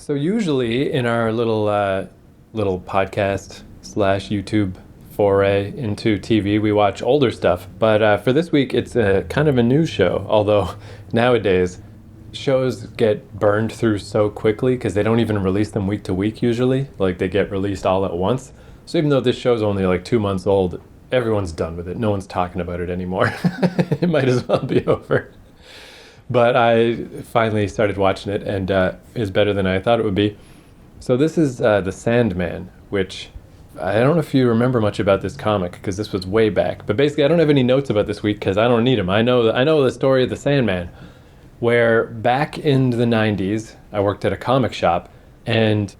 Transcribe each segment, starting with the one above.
So usually in our little podcast slash YouTube foray into TV, we watch older stuff. But for this week, it's a kind of a news show. Although nowadays shows get burned through so quickly because they don't even release them week to week usually. Like they get released all at once. So even though this show's only like 2 months old, everyone's done with it. No one's talking about it anymore. It might as well be over. But I finally started watching it, and it's better than I thought it would be. So this is the Sandman, which I don't know if you remember much about this comic because this was way back. But basically, I don't have any notes about this week because I don't need them. I know the story of the Sandman, where back in the 90s, I worked at a comic shop, and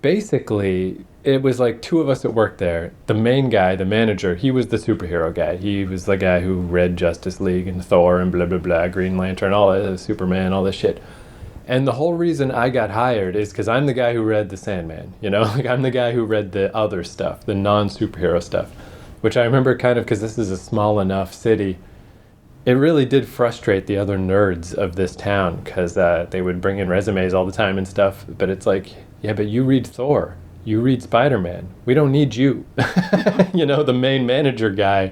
basically it was like two of us that worked there. The main guy, the manager, he was the superhero guy. He was the guy who read Justice League and Thor and blah, blah, blah, Green Lantern, all that, Superman, all this shit. And the whole reason I got hired is because I'm the guy who read the Sandman, you know? Like I'm the guy who read the other stuff, the non-superhero stuff, which I remember kind of because this is a small enough city. It really did frustrate the other nerds of this town because they would bring in resumes all the time and stuff. But it's like, yeah, but you read Thor. You read Spider-Man. We don't need you. You know, the main manager guy,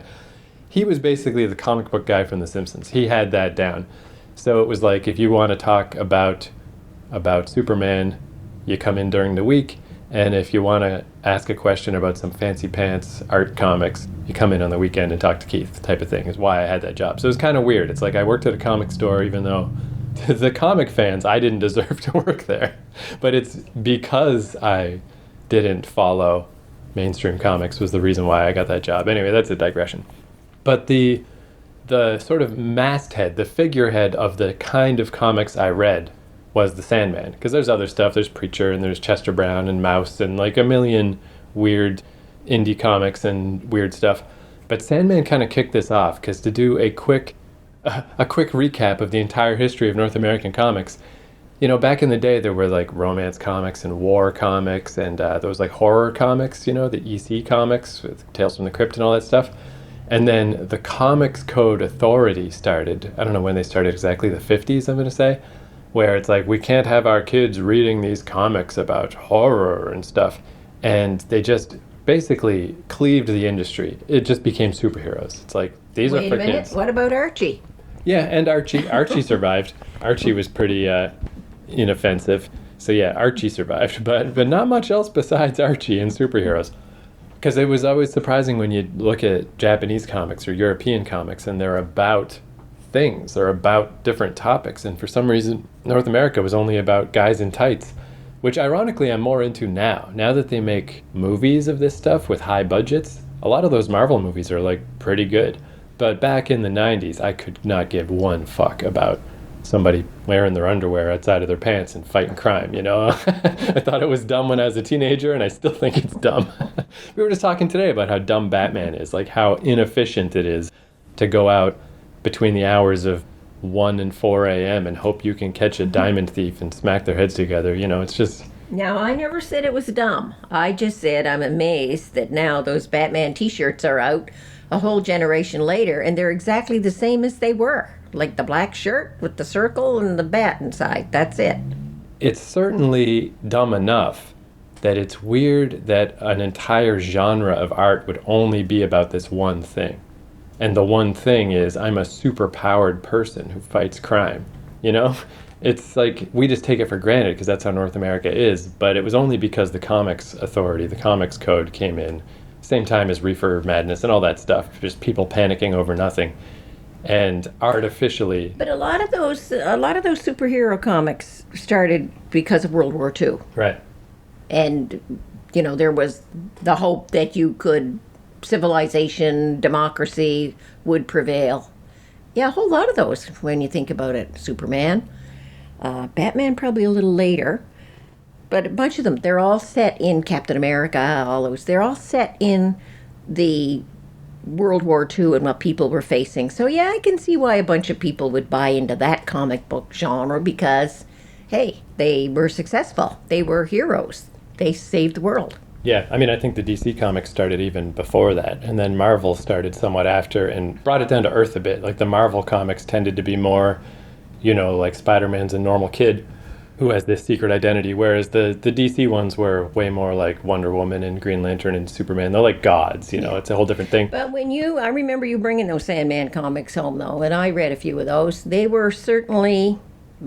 he was basically the comic book guy from The Simpsons. He had that down. So it was like, if you want to talk about Superman, you come in during the week. And if you want to ask a question about some fancy pants art comics, you come in on the weekend and talk to Keith type of thing is why I had that job. So it was kind of weird. It's like I worked at a comic store even though the comic fans, I didn't deserve to work there. But it's because I didn't follow mainstream comics was the reason why I got that job. Anyway, that's a digression. But the sort of masthead, the figurehead of the kind of comics I read was the Sandman. Because there's other stuff. There's Preacher and there's Chester Brown and Mouse and like a million weird indie comics and weird stuff. But Sandman kind of kicked this off because to do a quick recap of the entire history of North American comics, you know, back in the day, there were like romance comics and war comics and there was like horror comics, you know, the EC comics with Tales from the Crypt and all that stuff. And then the Comics Code Authority started. I don't know when they started exactly, the 50s, I'm going to say, where it's like, we can't have our kids reading these comics about horror and stuff. And they just basically cleaved the industry. It just became superheroes. It's like, these are for kids. Wait a minute, what about Archie? Yeah, and Archie survived. Archie was pretty inoffensive. So yeah, Archie survived, but not much else besides Archie and superheroes. Because it was always surprising when you look at Japanese comics or European comics and they're about things, they're about different topics. And for some reason, North America was only about guys in tights, which ironically I'm more into now. Now that they make movies of this stuff with high budgets, a lot of those Marvel movies are like pretty good. But back in the 90s, I could not give one fuck about somebody wearing their underwear outside of their pants and fighting crime, you know? I thought it was dumb when I was a teenager, and I still think it's dumb. We were just talking today about how dumb Batman is, like how inefficient it is to go out between the hours of 1 and 4 a.m. and hope you can catch a diamond thief and smack their heads together. You know, it's just... Now, I never said it was dumb. I just said I'm amazed that now those Batman t-shirts are out a whole generation later, and they're exactly the same as they were. Like the black shirt with the circle and the bat inside. That's it. It's certainly dumb enough that it's weird that an entire genre of art would only be about this one thing. And the one thing is, I'm a super-powered person who fights crime. You know? It's like, we just take it for granted because that's how North America is. But it was only because the Comics Authority, the Comics Code came in, same time as Reefer Madness and all that stuff. Just people panicking over nothing. And artificially... But a lot of those superhero comics started because of World War II. Right. And, you know, there was the hope that civilization, democracy would prevail. Yeah, a whole lot of those when you think about it. Superman, Batman probably a little later. But a bunch of them, they're all set in Captain America, all those. They're all set in the World War II and what people were facing. So yeah, I can see why a bunch of people would buy into that comic book genre because, hey, they were successful. They were heroes. They saved the world. Yeah, I mean, I think the DC comics started even before that, and then Marvel started somewhat after and brought it down to earth a bit. Like the Marvel comics tended to be more, you know, like Spider-Man's a normal kid, who has this secret identity, whereas the DC ones were way more like Wonder Woman and Green Lantern and Superman. They're like gods, you know, it's a whole different thing. But I remember you bringing those Sandman comics home, though, and I read a few of those. They were certainly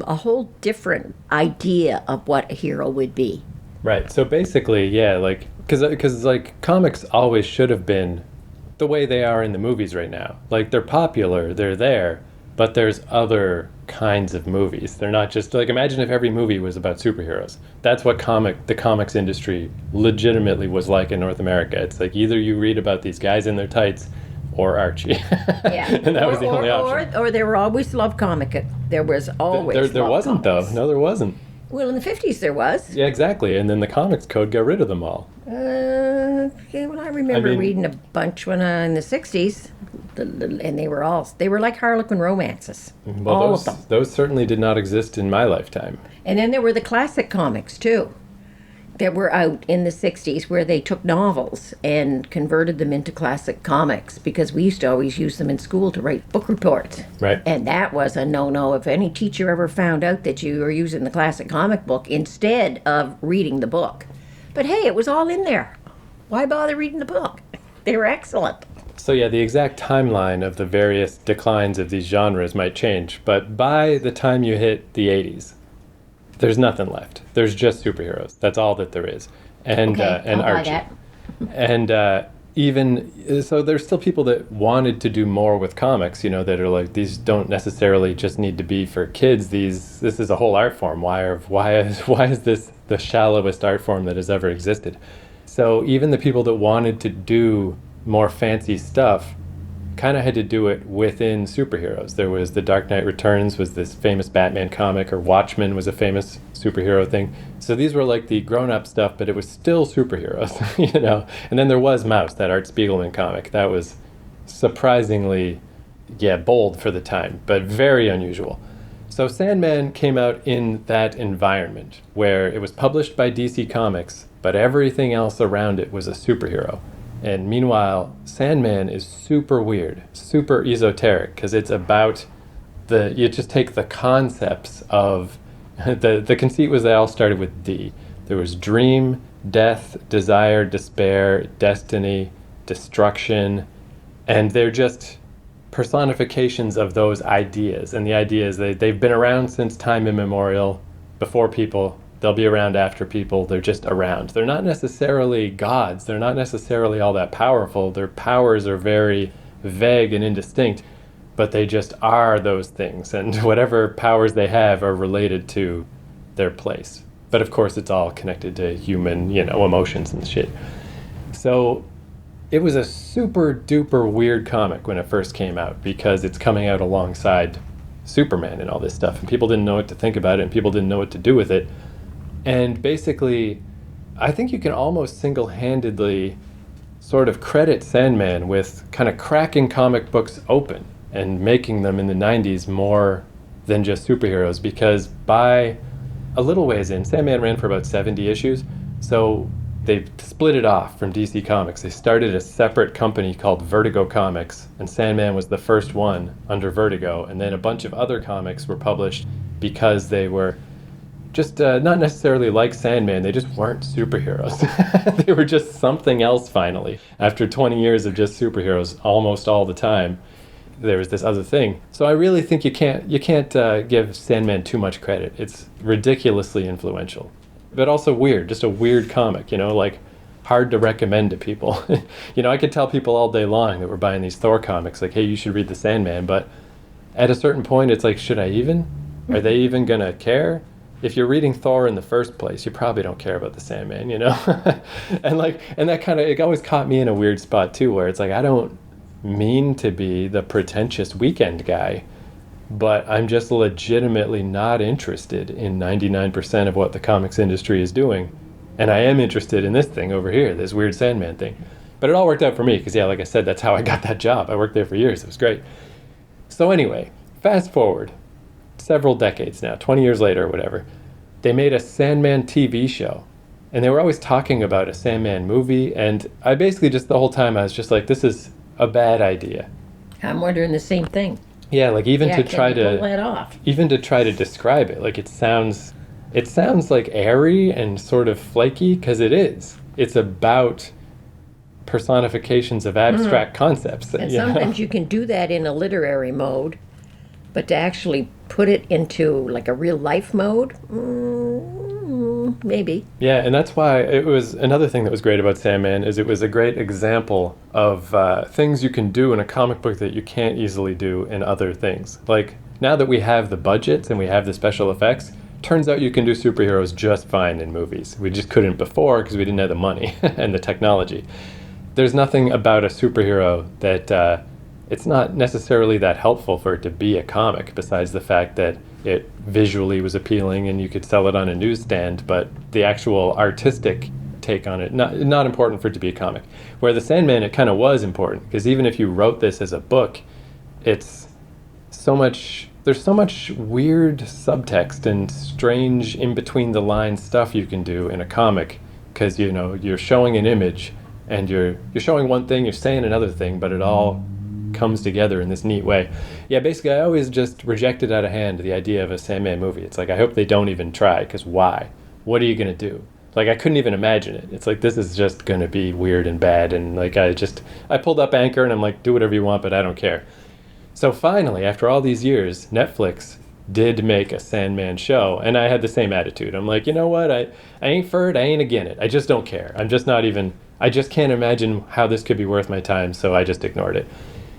a whole different idea of what a hero would be. Right. So basically, yeah, like, because like comics always should have been the way they are in the movies right now. Like, they're popular, they're there, but there's other kinds of movies. They're not just like, imagine if every movie was about superheroes. That's what the comics industry legitimately was like in North America. It's like either you read about these guys in their tights or Archie. Yeah. And that was the only option. Or there were always love comic. There was always There love wasn't, comics. though. No, there wasn't. Well, in the 50s there was. Yeah, exactly. And then the comics code got rid of them all. Okay, well, I remember reading a bunch when in the 60s, and they were like Harlequin romances. Well, all of them. Those certainly did not exist in my lifetime. And then there were the classic comics, too, that were out in the 60s where they took novels and converted them into classic comics, because we used to always use them in school to write book reports. Right. And that was a no-no. If any teacher ever found out that you were using the classic comic book instead of reading the book. But hey, it was all in there. Why bother reading the book? They were excellent. So yeah, the exact timeline of the various declines of these genres might change, but by the time you hit the 80s, there's nothing left. There's just superheroes. That's all that there is. And Okay, and I'll buy Archie. that. And even so, there's still people that wanted to do more with comics, you know, that are like, these don't necessarily just need to be for kids. This is a whole art form. Why is this the shallowest art form that has ever existed? So even the people that wanted to do more fancy stuff kind of had to do it within superheroes. There was The Dark Knight Returns was this famous Batman comic, or Watchmen was a famous superhero thing. So these were like the grown-up stuff, but it was still superheroes, you know. And then there was Mouse, that Art Spiegelman comic. That was surprisingly, bold for the time, but very unusual. So Sandman came out in that environment where it was published by DC Comics, but everything else around it was a superhero. And meanwhile, Sandman is super weird, super esoteric, because it's about you just take the concepts of, the conceit was they all started with D. There was dream, death, desire, despair, destiny, destruction, and they're just personifications of those ideas. And the idea is they've been around since time immemorial, before people. They'll be around after people. They're just around. They're not necessarily gods. They're not necessarily all that powerful. Their powers are very vague and indistinct, but they just are those things. And whatever powers they have are related to their place. But of course, it's all connected to human, emotions and shit. So it was a super duper weird comic when it first came out, because it's coming out alongside Superman and all this stuff. And people didn't know what to think about it, and people didn't know what to do with it. And basically, I think you can almost single-handedly sort of credit Sandman with kind of cracking comic books open and making them in the 90s more than just superheroes, because by a little ways in, Sandman ran for about 70 issues, so they split it off from DC Comics. They started a separate company called Vertigo Comics, and Sandman was the first one under Vertigo, and then a bunch of other comics were published because they were just not necessarily like Sandman. They just weren't superheroes. They were just something else finally. After 20 years of just superheroes almost all the time, there was this other thing. So I really think you can't give Sandman too much credit. It's ridiculously influential, but also weird, just a weird comic, like hard to recommend to people. I could tell people all day long that were buying these Thor comics, like, hey, you should read the Sandman, but at a certain point it's like, should I even? Are they even gonna care? If you're reading Thor in the first place, you probably don't care about the Sandman, and that kind of, it always caught me in a weird spot too, where it's like, I don't mean to be the pretentious weekend guy, but I'm just legitimately not interested in 99% of what the comics industry is doing, and I am interested in this thing over here, this weird Sandman thing. But it all worked out for me, because like I said, that's how I got that job. I worked there for years. It was great. So anyway, fast forward several decades now, 20 years later or whatever, they made a Sandman TV show. And they were always talking about a Sandman movie, and I basically just, the whole time, I was just like, this is a bad idea. I'm wondering the same thing. Yeah, like even to try pull that off? even to try to describe it, like it sounds It sounds like airy and sort of flaky, because it is. It's about personifications of abstract concepts. And sometimes you can do that in a literary mode, but to actually put it into like a real life mode, maybe. Yeah, and that's why it was another thing that was great about Sandman is it was a great example of things you can do in a comic book that you can't easily do in other things. Like, now that we have the budgets and we have the special effects, turns out you can do superheroes just fine in movies. We just couldn't before because we didn't have the money and the technology. There's nothing about a superhero that it's not necessarily that helpful for it to be a comic, besides the fact that it visually was appealing and you could sell it on a newsstand, but the actual artistic take on it, not important for it to be a comic. Where the Sandman, it kind of was important, because even if you wrote this as a book, it's so much, there's so much weird subtext and strange in between the lines stuff you can do in a comic, because you're showing an image and you're showing one thing, you're saying another thing, but it all comes together in this neat way. Yeah, basically I always just rejected out of hand the idea of a Sandman movie. It's like, I hope they don't even try, because why? What are you going to do? Like, I couldn't even imagine it. It's like, this is just going to be weird and bad, and like I pulled up anchor and I'm like, do whatever you want, but I don't care. So finally, after all these years, Netflix did make a Sandman show, and I had the same attitude. I'm like, you know what? I ain't for it, I ain't again it. I just don't care. I'm just not even, I just can't imagine how this could be worth my time, so I just ignored it.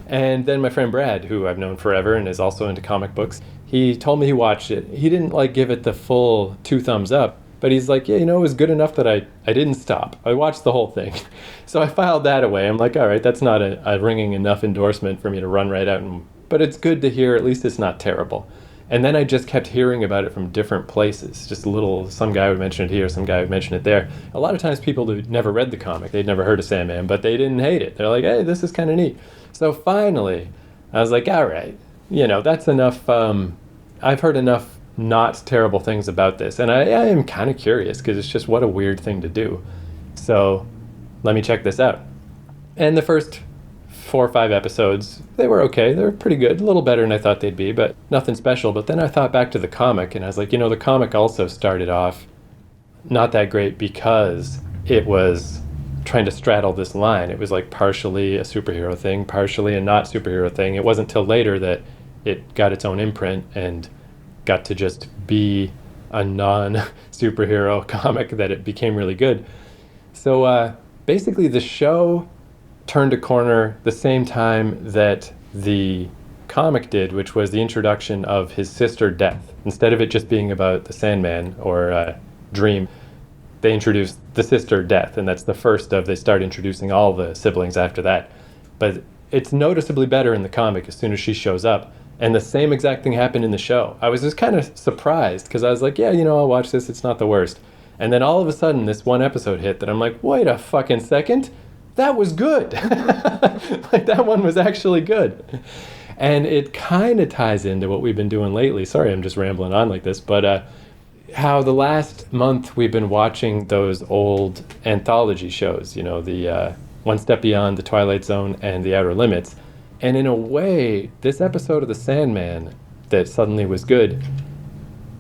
And then my friend Brad, who I've known forever and is also into comic books, he told me he watched it. He didn't like give it the full 2 thumbs up, but he's like, yeah, it was good enough that I didn't stop. I watched the whole thing. So I filed that away. I'm like, all right, that's not a ringing enough endorsement for me to run right out. But it's good to hear, at least it's not terrible. And then I just kept hearing about it from different places. Just some guy would mention it here, some guy would mention it there. A lot of times people who'd never read the comic, they'd never heard of Sandman, but they didn't hate it. They're like, hey, this is kind of neat. So finally, I was like, all right, that's enough. I've heard enough not terrible things about this. And I am kind of curious, because it's just what a weird thing to do. So let me check this out. And the first 4 or 5 episodes, they were okay. They were pretty good, a little better than I thought they'd be, but nothing special. But then I thought back to the comic, and I was like, the comic also started off not that great, because it was trying to straddle this line. It was like partially a superhero thing, partially a not superhero thing. It wasn't till later that it got its own imprint and got to just be a non-superhero comic that it became really good. So basically the show turned a corner the same time that the comic did, which was the introduction of his sister Death. Instead of it just being about the Sandman or Dream, they introduced the sister Death, and that's the first of, they start introducing all the siblings after that. But it's noticeably better in the comic as soon as she shows up. And the same exact thing happened in the show. I was just kind of surprised, because I was like, yeah, I'll watch this, it's not the worst. And then all of a sudden this one episode hit that I'm like, wait a fucking second, that was good. Like, that one was actually good. And it kind of ties into what we've been doing lately. Sorry, I'm just rambling on like this, but how the last month we've been watching those old anthology shows, the One Step Beyond, The Twilight Zone, and The Outer Limits. And in a way, this episode of The Sandman that suddenly was good,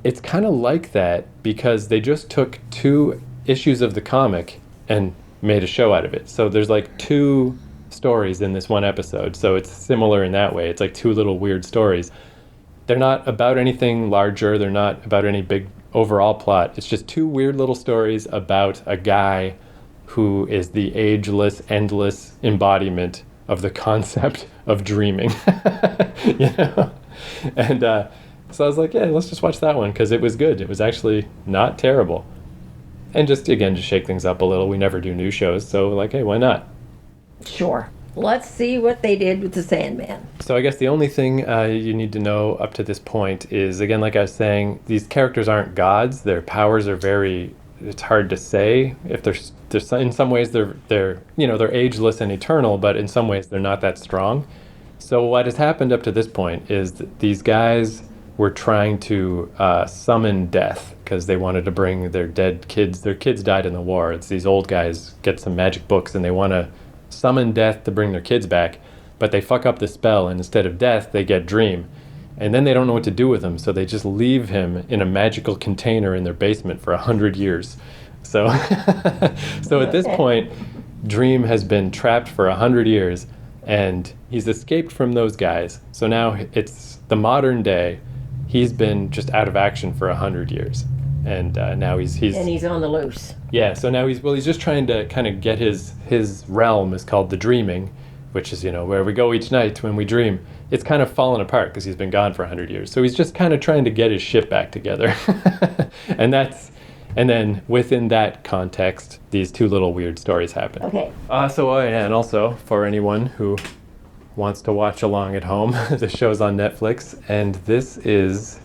it's kind of like that, because they just took 2 issues of the comic and made a show out of it. So there's like 2 stories in this one episode. So it's similar in that way. It's like 2 little weird stories. They're not about anything larger. They're not about any big overall plot. It's just 2 weird little stories about a guy who is the ageless, endless embodiment of the concept of dreaming. And so I was like, yeah, let's just watch that one, because it was good. It was actually not terrible. And just, again, to shake things up a little, we never do new shows, so like, hey, why not? Sure. Let's see what they did with the Sandman. So I guess the only thing you need to know up to this point is, again, like I was saying, these characters aren't gods. Their powers are it's hard to say. If there's in some ways they're ageless and eternal, but in some ways they're not that strong. So what has happened up to this point is that these guys were trying to summon death, because they wanted to bring their dead kids. Their kids died in the war. It's these old guys get some magic books, and they want to summon death to bring their kids back, but they fuck up the spell, and instead of death, they get dream. and then they don't know what to do with him, so they just leave him in a magical container in their basement for 100 years. So, so at this point, Dream has been trapped for 100 years, and he's escaped from those guys. So now it's the modern day. He's been just out of action for 100 years, and now he's And he's on the loose. yeah. So now he's just trying to kind of get his realm is called the dreaming, which is where we go each night when we dream. It's kind of fallen apart because he's been gone for 100 years. So he's just kind of trying to get his shit back together, and then within that context, these two little weird stories happen. Okay. And also for anyone who wants to watch along at home, the show's on Netflix, and this is,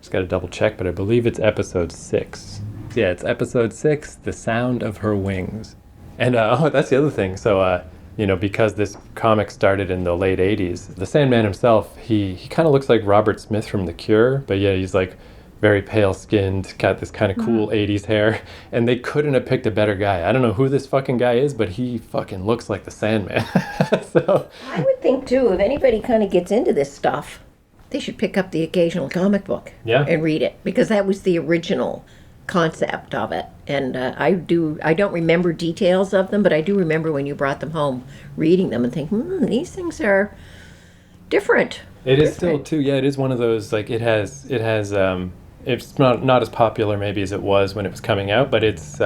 just got to double check, but I believe it's episode 6. Yeah, it's episode 6, The Sound of Her Wings. And that's the other thing. So, because this comic started in the late 80s, the Sandman himself, he kind of looks like Robert Smith from The Cure, but yeah, he's like very pale skinned, got this kind of cool 80s hair, and they couldn't have picked a better guy. I don't know who this fucking guy is, but he fucking looks like the Sandman. So I would think, too, if anybody kind of gets into this stuff, they should pick up the occasional comic book and read it, because that was the original concept of it. And I don't remember details of them, but I do remember when you brought them home, reading them and thinking, these things are different. It is still too, yeah, it is one of those, like, it has it's not as popular maybe as it was when it was coming out, but it's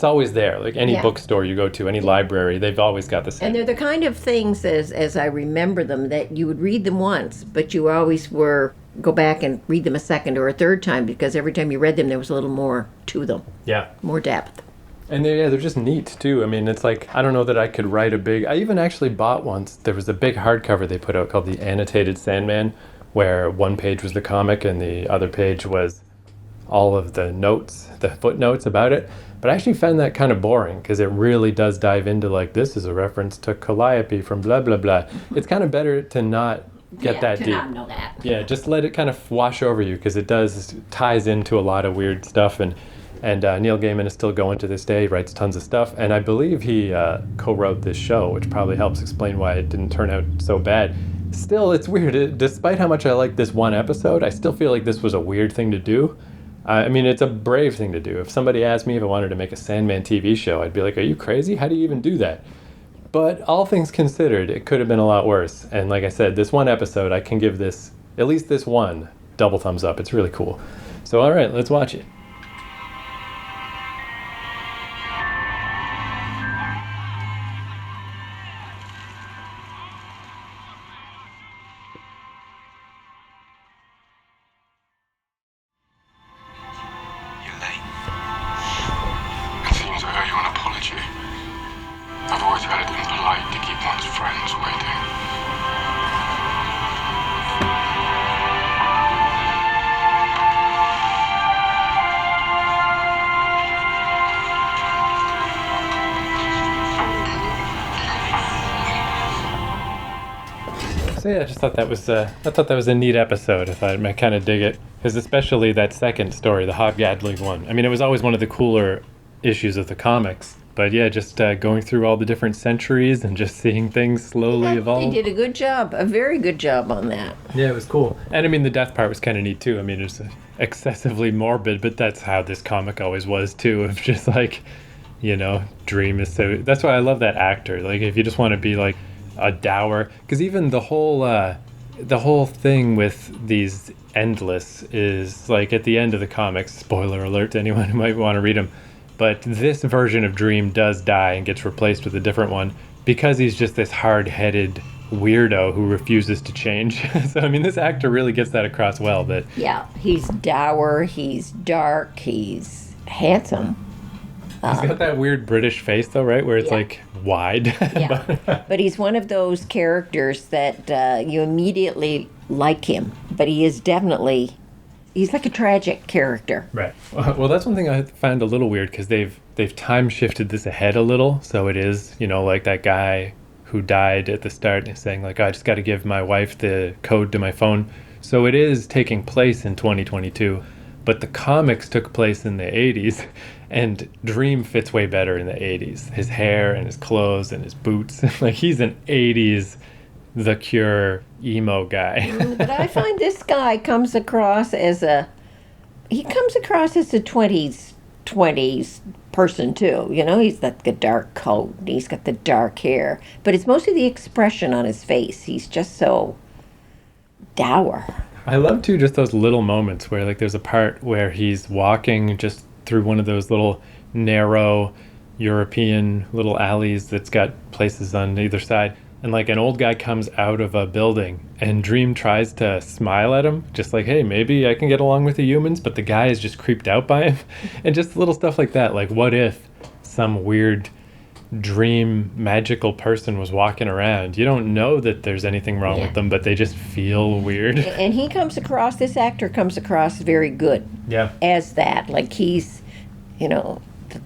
always there. Like any bookstore you go to, any library, they've always got the same. And they're the kind of things, as I remember them, that you would read them once, but you always go back and read them a second or a third time, because every time you read them, there was a little more to them. Yeah. More depth. And they're just neat, too. I mean, it's like, I don't know that I could write I even actually bought once, there was a big hardcover they put out called the Annotated Sandman, where one page was the comic and the other page was all of the notes, the footnotes about it. But I actually found that kind of boring, because it really does dive into, like, this is a reference to Calliope from blah, blah, blah. It's kind of better to not get that deep. Not know that. Yeah, just let it kind of wash over you, because it ties into a lot of weird stuff. And Neil Gaiman is still going to this day. He writes tons of stuff. And I believe he co-wrote this show, which probably helps explain why it didn't turn out so bad. Still, it's weird. Despite how much I like this one episode, I still feel like this was a weird thing to do. I mean, it's a brave thing to do. If somebody asked me if I wanted to make a Sandman TV show, I'd be like, are you crazy? How do you even do that? But all things considered, it could have been a lot worse. And like I said, this one episode, I can give this, at least this one, double thumbs up. It's really cool. So, all right, let's watch it. I've always had it impolite to keep one's friends waiting. So yeah, I just thought that was a neat episode. I kind of dig it, because especially that second story, the Hobgadling one. I mean, it was always one of the cooler issues of the comics. But yeah, just going through all the different centuries and just seeing things slowly evolve. They did a good job, a very good job on that. Yeah, it was cool. And I mean, the death part was kind of neat too. I mean, it's excessively morbid, but that's how this comic always was too. Of just like, Dream is so. That's why I love that actor. Like, if you just want to be like a dour, because even the whole thing with these Endless is like at the end of the comics. Spoiler alert to anyone who might want to read them. But this version of Dream does die and gets replaced with a different one, because he's just this hard-headed weirdo who refuses to change. So, I mean, this actor really gets that across well. That yeah, he's dour, he's dark, he's handsome. He's got that weird British face, though, right? Where it's like wide. Yeah. But he's one of those characters that you immediately like him. But he is definitely... He's like a tragic character. Right. Well, that's one thing I found a little weird, because they've time shifted this ahead a little. So it is, like that guy who died at the start saying like, I just got to give my wife the code to my phone. So it is taking place in 2022, but the comics took place in the 80s, and Dream fits way better in the 80s. His hair and his clothes and his boots. Like, he's an 80s the Cure emo guy. But I find this guy comes across as a 20s person too. You know, he's got the dark coat, and he's got the dark hair, but it's mostly the expression on his face. He's just so dour. I love too just those little moments where like there's a part where he's walking just through one of those little narrow European little alleys that's got places on either side, and like an old guy comes out of a building and Dream tries to smile at him, just like, hey, maybe I can get along with the humans, but the guy is just creeped out by him. And just little stuff like that, like what if some weird dream magical person was walking around? You don't know that there's anything wrong with them, but they just feel weird. And this actor comes across very good. Yeah. As that, like he's,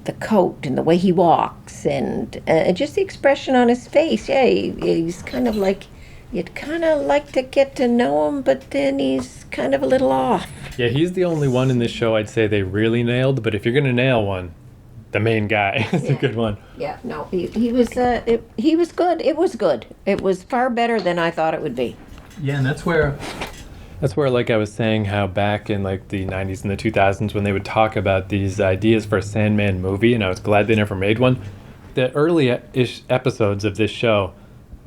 the coat and the way he walks and just the expression on his face. Yeah, he's kind of like, you'd kind of like to get to know him, but then he's kind of a little off. Yeah, he's the only one in this show I'd say they really nailed, but if you're going to nail one, the main guy is a good one. Yeah, no, he was good. It was good. It was far better than I thought it would be. Yeah, and that's where like I was saying how back in like the 90s and the 2000s when they would talk about these ideas for a Sandman movie, and I was glad they never made one, the early-ish episodes of this show,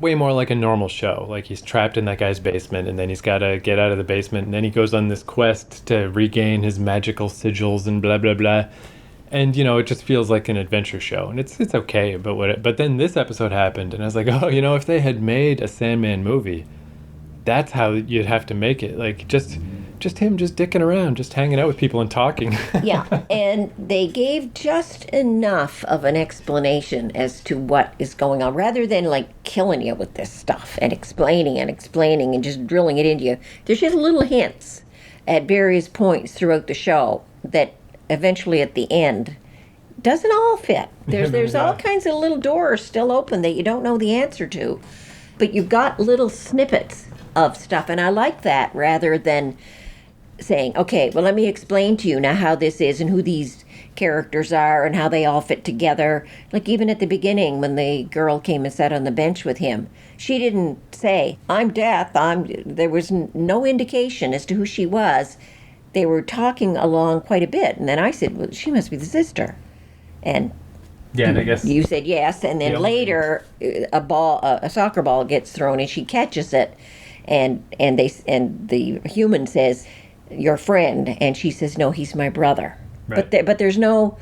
way more like a normal show. Like he's trapped in that guy's basement, and then he's got to get out of the basement, and then he goes on this quest to regain his magical sigils and blah, blah, blah. And, it just feels like an adventure show. And it's okay, but then this episode happened, and I was like, oh, if they had made a Sandman movie, that's how you'd have to make it. Like, just him just dicking around, just hanging out with people and talking. Yeah, and they gave just enough of an explanation as to what is going on, rather than, like, killing you with this stuff and explaining and just drilling it into you. There's just little hints at various points throughout the show that eventually at the end doesn't all fit. There's all kinds of little doors still open that you don't know the answer to, but you've got little snippets of stuff, and I like that rather than saying, okay, well, let me explain to you now how this is and who these characters are and how they all fit together. Like even at the beginning when the girl came and sat on the bench with him, she didn't say, I'm Death. There was no indication as to who she was. They were talking along quite a bit, and then I said, well, she must be the sister. And yeah, and I guess you said yes, and then later a soccer ball gets thrown and she catches it, and the human says, your friend, and she says, no, he's my brother. Right. But there's no,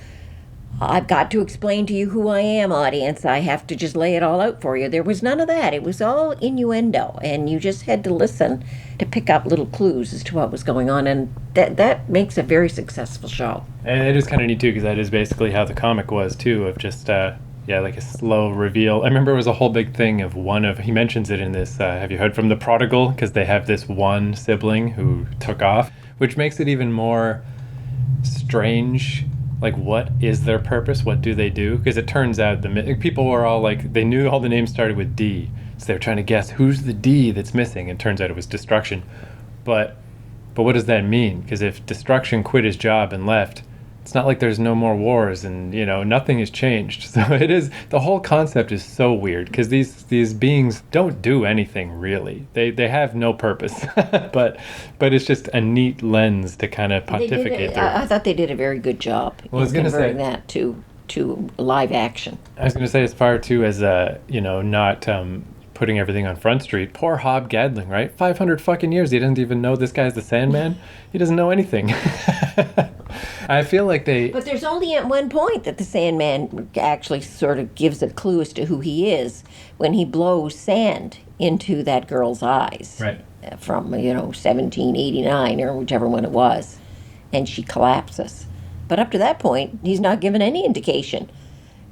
I've got to explain to you who I am, audience. I have to just lay it all out for you. There was none of that. It was all innuendo, and you just had to listen to pick up little clues as to what was going on, and that makes a very successful show. And it is kind of neat too, because that is basically how the comic was too, of just like a slow reveal. I remember it was a whole big thing of he mentions it in this, have you heard from the prodigal? Because they have this one sibling who took off, which makes it even more strange. Like, what is their purpose? What do they do? Because it turns out people were all like, they knew all the names started with D, so they were trying to guess who's the D that's missing, and turns out it was Destruction. But what does that mean? Because if Destruction quit his job and left, it's not like there's no more wars, and nothing has changed. So it is, the whole concept is so weird, because these beings don't do anything really. They have no purpose. but it's just a neat lens to kind of pontificate through. I thought they did a very good job in converting that to live action. I was going to say, as far too as not putting everything on Front Street. Poor Hob Gadling, right? 500 fucking years. He doesn't even know this guy's the Sandman. He doesn't know anything. I feel like But there's only at one point that the Sandman actually sort of gives a clue as to who he is when he blows sand into that girl's eyes. Right. From, 1789 or whichever one it was. And she collapses. But up to that point, he's not given any indication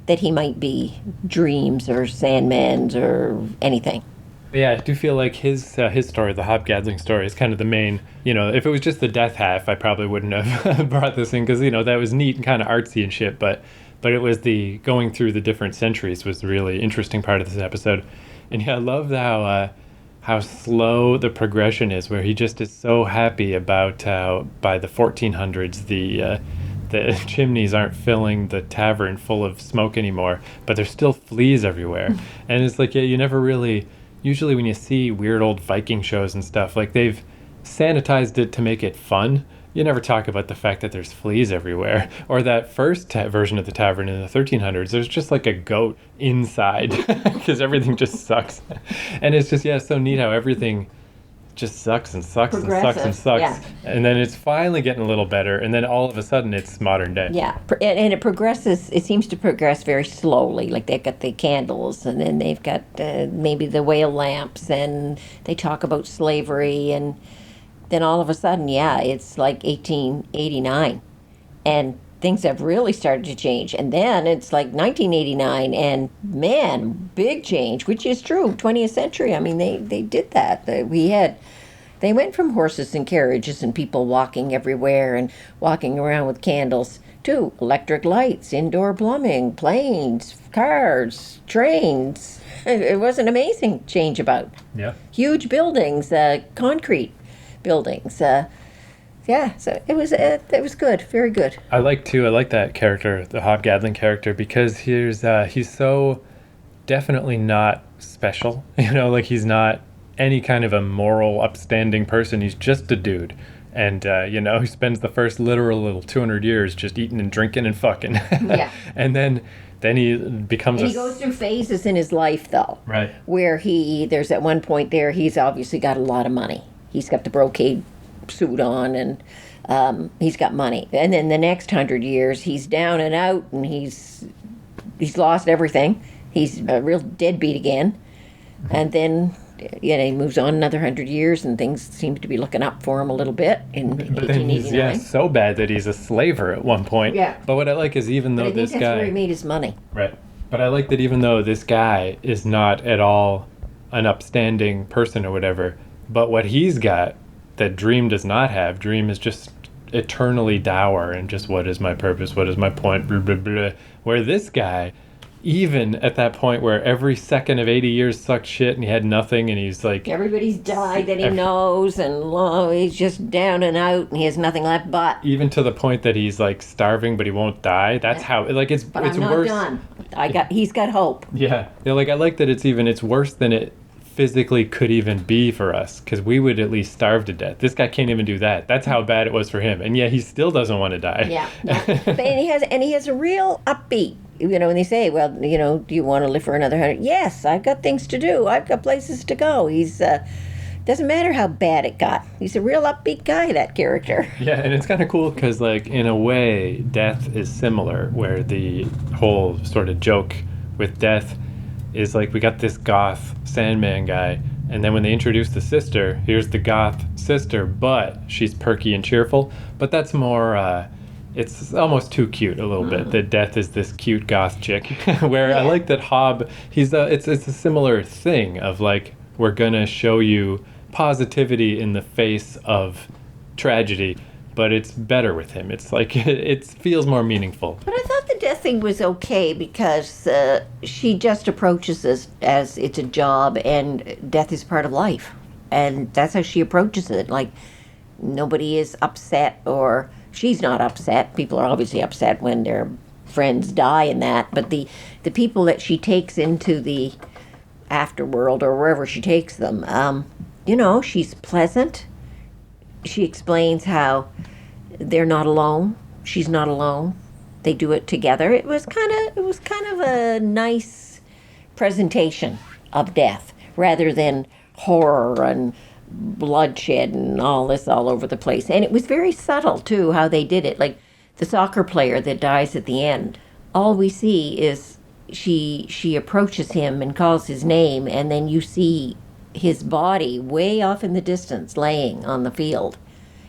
that he might be Dreams or Sandman's or anything. Yeah, I do feel like his story, the Hob Gadling story, is kind of the main, if it was just the death half, I probably wouldn't have brought this in, because, that was neat and kind of artsy and shit, but it was the going through the different centuries was the really interesting part of this episode. And yeah, I love how slow the progression is, where he just is so happy about how by the 1400s, the chimneys aren't filling the tavern full of smoke anymore, but there's still fleas everywhere. And it's like, yeah, you never really usually when you see weird old Viking shows and stuff, like they've sanitized it to make it fun. You never talk about the fact that there's fleas everywhere. Or that first version of the tavern in the 1300s, there's just like a goat inside because everything just sucks. And it's just, yeah, so neat how everything just sucks and sucks and sucks and sucks. Yeah. And then it's finally getting a little better. And then all of a sudden it's modern day. Yeah, and it progresses. It seems to progress very slowly. Like they've got the candles, and then they've got maybe the whale lamps, and they talk about slavery, and then all of a sudden, yeah, it's like 1889, and things have really started to change. And then it's like 1989, and man, big change, which is true. 20th century. I mean, they did that. They went from horses and carriages and people walking everywhere and walking around with candles to electric lights, indoor plumbing, planes, cars, trains. It was an amazing change about. Yeah. Huge buildings, concrete buildings. Yeah, so it was good, very good. I like that character, the Hobgoblin character, because he's so definitely not special. Like he's not any kind of a moral, upstanding person. He's just a dude. And, he spends the first literal 200 years just eating and drinking and fucking. Yeah. And then he becomes he goes through phases in his life, though. Right. Where there's at one point there, he's obviously got a lot of money. He's got the brocade suit on, and he's got money. And then the next 100 years, he's down and out, and he's lost everything. He's a real deadbeat again. And then he moves on another 100 years, and things seem to be looking up for him a little bit in But then 1889. he's so bad that he's a slaver at one point. Yeah. But what I like is even though But I think this that's guy... where he made his money. Right. But I like that even though this guy is not at all an upstanding person or whatever, but what he's got that Dream does not have, Dream is just eternally dour and just, what is my purpose? What is my point? Blah, blah, blah. Where this guy, even at that point where every second of 80 years sucked shit and he had nothing and he's like... Everybody's died that he knows, and he's just down and out, and he has nothing left but... Even to the point that he's like starving, but he won't die. That's how... Like it's But it's I'm not worse. done. He's got hope. Yeah. Like I like that it's worse than it physically could even be for us, because we would at least starve to death. This guy can't even do that. That's how bad it was for him, and yet he still doesn't want to die. Yeah. But he has a real upbeat. When they say, well, do you want to live for another 100? Yes, I've got things to do. I've got places to go. He's doesn't matter how bad it got. He's a real upbeat guy, that character. Yeah, and it's kind of cool because, like, in a way, death is similar, where the whole sort of joke with death is like we got this goth Sandman guy, and then when they introduce the sister, here's the goth sister, but she's perky and cheerful. But that's more, it's almost too cute a little bit, that Death is this cute goth chick. Where I like that Hob, it's a similar thing of like, we're gonna show you positivity in the face of tragedy, but it's better with him. It's like, it feels more meaningful. But I thought the death thing was okay because she just approaches this as it's a job, and death is part of life. And that's how she approaches it. Like, nobody is upset, or she's not upset. People are obviously upset when their friends die and that. But the people that she takes into the afterworld or wherever she takes them, she's pleasant. She explains how they're not alone. She's not alone. They do it together. It was kind of a nice presentation of death rather than horror and bloodshed and all this all over the place. And it was very subtle too how they did it. Like the soccer player that dies at the end. All we see is she approaches him and calls his name, and then you see his body way off in the distance laying on the field,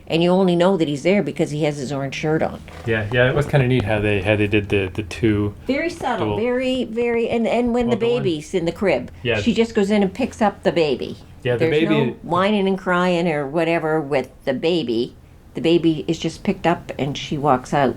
and you only know that he's there because he has his orange shirt on. Yeah, it was kind of neat how they did the two. Very subtle, dual. very, and when the baby's in the crib, Yeah. she just goes in and picks up the baby. Yeah, the There's baby. no whining and crying or whatever with the baby. The baby is just picked up and she walks out.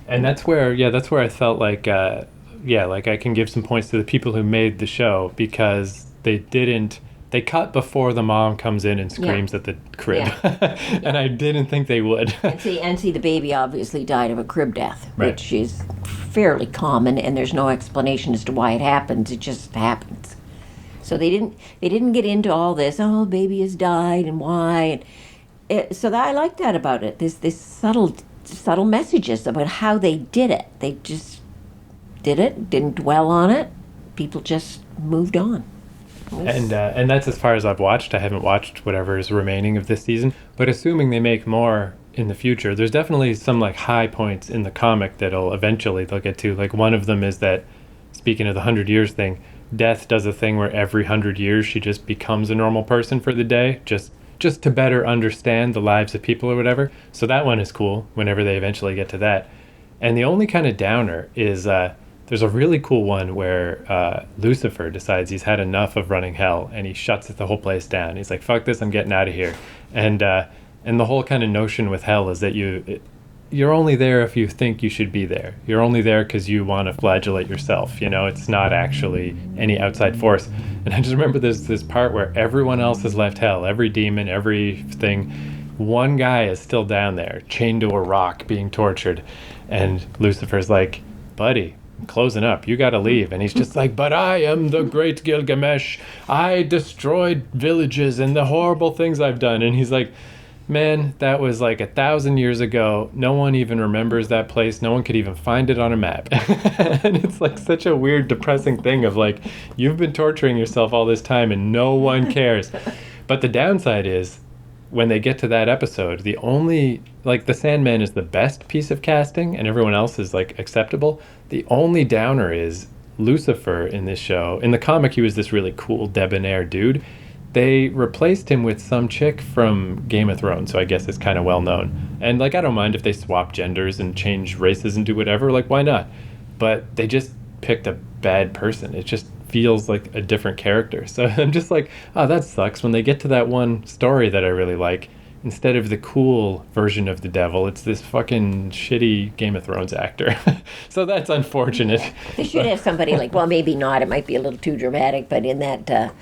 And that's where I felt like, like I can give some points to the people who made the show, because they cut before the mom comes in and screams at the crib. Yeah. And I didn't think they would. And see, the baby obviously died of a crib death, Right. which is fairly common, and there's no explanation as to why it happens. It just happens. So they didn't get into all this. Oh, baby has died and why. I like that about it. This subtle messages about how they did it. They just did it. Didn't dwell on it. People just moved on. And that's as far as I've watched. I haven't watched whatever is remaining of this season. But assuming they make more in the future, there's definitely some like high points in the comic that'll eventually they'll get to. Like one of them is that, speaking of the 100 years thing, Death does a thing where every 100 years she just becomes a normal person for the day, just to better understand the lives of people or whatever. So that one is cool whenever they eventually get to that. And the only kind of downer is there's a really cool one where Lucifer decides he's had enough of running hell and he shuts the whole place down. He's like, fuck this, I'm getting out of here. And the whole kind of notion with hell is that you're only there if you think you should be there. You're only there because you want to flagellate yourself. You know, it's not actually any outside force. And I just remember this part where everyone else has left hell, every demon, everything. One guy is still down there, chained to a rock, being tortured. And Lucifer's like, buddy, I'm closing up. You got to leave. And he's just like, but I am the great Gilgamesh. I destroyed villages and the horrible things I've done. And he's like, man, that was like 1,000 years ago. No one even remembers that place. No one could even find it on a map. And it's like such a weird, depressing thing of like, you've been torturing yourself all this time and no one cares. But the downside is, when they get to that episode, the only, like, the Sandman is the best piece of casting and everyone else is like acceptable. The only downer is Lucifer in this show. In the comic, he was this really cool, debonair dude. They replaced him with some chick from Game of Thrones, so I guess it's kind of well known. And like, I don't mind if they swap genders and change races and do whatever, like, why not? But they just picked a bad person. It just feels like a different character. So I'm just like, oh, that sucks. When they get to that one story that I really like, instead of the cool version of the devil, it's this fucking shitty Game of Thrones actor. So that's unfortunate. They should have somebody like, well, maybe not. It might be a little too dramatic, but in that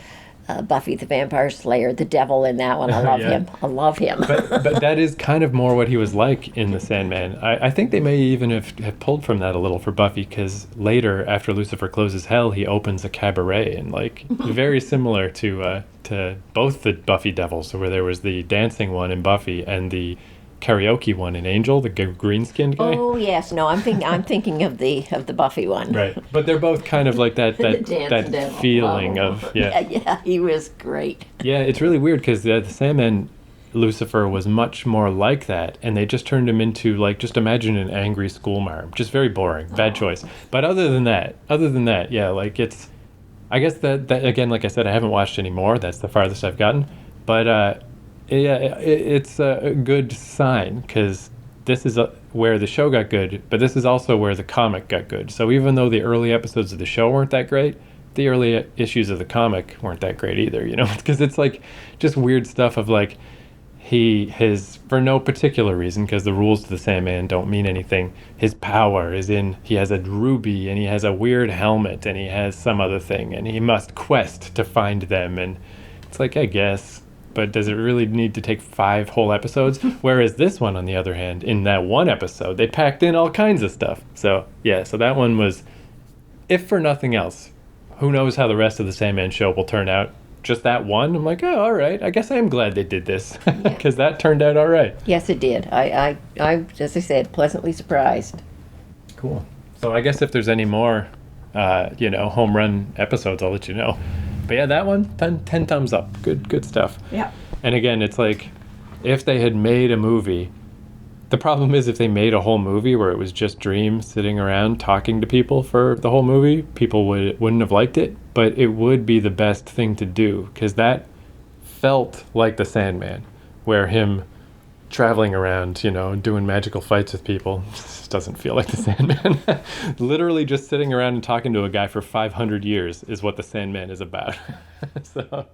Buffy the Vampire Slayer, the devil in that one, I love him. I love him. but that is kind of more what he was like in the Sandman. I think they may even have pulled from that a little for Buffy, because later, after Lucifer closes hell, he opens a cabaret, and like very similar to both the Buffy devils, where there was the dancing one in Buffy and the karaoke one in Angel, the green-skinned guy. Oh yes, no, I'm thinking of the Buffy one. Right, but they're both kind of like that feeling of yeah, he was great. Yeah, it's really weird because the Sandman Lucifer was much more like that, and they just turned him into, like, just imagine an angry schoolmarm. Just very boring, bad choice. But other than that, yeah, like, it's, I guess that again, like I said, I haven't watched any more. That's the farthest I've gotten. But yeah, it's a good sign, because this is where the show got good, but this is also where the comic got good. So even though the early episodes of the show weren't that great, the early issues of the comic weren't that great either, you know, because it's like just weird stuff of like, for no particular reason, because the rules to the Sandman don't mean anything, his power is in, he has a ruby, and he has a weird helmet, and he has some other thing, and he must quest to find them, and it's like, I guess, but does it really need to take 5 whole episodes? Whereas this one, on the other hand, in that one episode, they packed in all kinds of stuff. So yeah, so that one was, if for nothing else, who knows how the rest of the Sandman show will turn out. Just that one, I'm like, oh, all right. I guess I am glad they did this, because that turned out all right. Yes, it did. I, as I said, pleasantly surprised. Cool. So I guess if there's any more, home run episodes, I'll let you know. But yeah, that one, 10 thumbs up. Good stuff. Yeah. And again, it's like, if they had made a movie, the problem is if they made a whole movie where it was just Dream sitting around talking to people for the whole movie, people wouldn't have liked it, but it would be the best thing to do, because that felt like the Sandman, where him traveling around, doing magical fights with people, just doesn't feel like the Sandman. Literally just sitting around and talking to a guy for 500 years is what the Sandman is about. So